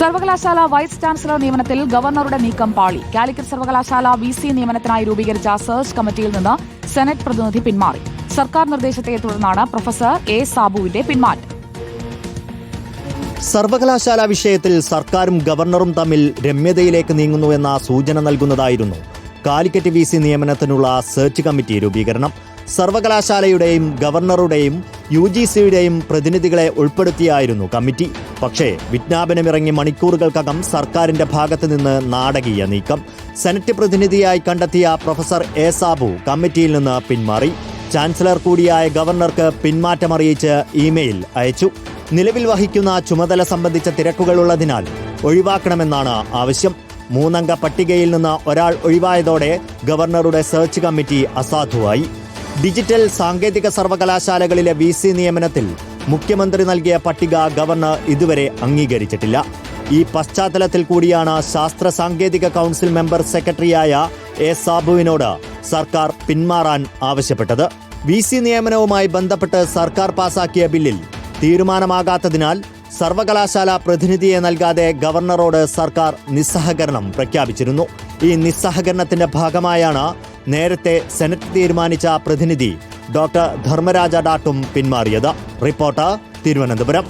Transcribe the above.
സർവകലാശാല vice chancellor നിയമനത്തിൽ ഗവർണറുടെ നീക്കം പാളി. കാലിക്കറ്റ് സർവകലാശാല VC നിയമനത്തിനായി രൂപീകരിച്ച സെർച്ച് കമ്മിറ്റിയിൽ നിന്ന് സെനറ്റ് പ്രതിനിധി പിന്മാറി. സർക്കാർ നിർദ്ദേശത്തെ തുടർന്നാണ് പ്രൊഫസർ A. സാബുവിന്റെ പിന്മാറ്റം. സർവകലാശാല വിഷയത്തിൽ സർക്കാരും ഗവർണറും തമ്മിൽ രമ്യതയിലേക്ക് നീങ്ങുന്നുവെന്ന സൂചന നൽകുന്നതായിരുന്നു കാലിക്കറ്റ് VC നിയമനത്തിനുള്ള സെർച്ച് കമ്മിറ്റി രൂപീകരണം. സർവകലാശാലയുടെയും ഗവർണറുടെയും UGCയുടെയും പ്രതിനിധികളെ ഉൾപ്പെടുത്തിയായിരുന്നു കമ്മിറ്റി. പക്ഷേ വിജ്ഞാപനമിറങ്ങി മണിക്കൂറുകൾക്കകം സർക്കാരിന്റെ ഭാഗത്തുനിന്ന് നാടകീയ നീക്കം. സെനറ്റ് പ്രതിനിധിയായി കണ്ടെത്തിയ പ്രൊഫസർ A. സാബു കമ്മിറ്റിയിൽ നിന്ന് പിന്മാറി. ചാൻസലർ കൂടിയായ ഗവർണർക്ക് പിന്മാറ്റമറിയിച്ച് ഇമെയിൽ അയച്ചു. നിലവിൽ വഹിക്കുന്ന ചുമതല സംബന്ധിച്ച തിരക്കുകളുള്ളതിനാൽ ഒഴിവാക്കണമെന്നാണ് ആവശ്യം. 3 അംഗ പട്ടികയിൽ നിന്ന് ഒരാൾ ഒഴിവായതോടെ ഗവർണറുടെ സെർച്ച് കമ്മിറ്റി അസാധുവായി. ഡിജിറ്റൽ സാങ്കേതിക സർവകലാശാലകളിലെ VC നിയമനത്തിൽ മുഖ്യമന്ത്രി നൽകിയ പട്ടിക ഗവർണർ ഇതുവരെ അംഗീകരിച്ചിട്ടില്ല. ഈ പശ്ചാത്തലത്തിൽ കൂടിയാണ് ശാസ്ത്ര സാങ്കേതിക കൗൺസിൽ മെമ്പർ സെക്രട്ടറിയായ A. സാബുവിനോട് സർക്കാർ പിന്മാറാൻ ആവശ്യപ്പെട്ടത്. VC നിയമനവുമായി ബന്ധപ്പെട്ട് സർക്കാർ പാസാക്കിയ ബില്ലിൽ തീരുമാനമാകാത്തതിനാൽ സർവകലാശാല പ്രതിനിധിയെ നൽകാതെ ഗവർണറോട് സർക്കാർ നിസ്സഹകരണം പ്രഖ്യാപിച്ചിരുന്നു. ഈ നിസ്സഹകരണത്തിന്റെ ഭാഗമായാണ് നേരത്തെ സെനറ്റ് തീരുമാനിച്ച പ്രതിനിധി ഡോക്ടർ ധർമ്മരാജ ഡാട്ടും പിന്മാറിയത്. റിപ്പോർട്ടർ, തിരുവനന്തപുരം.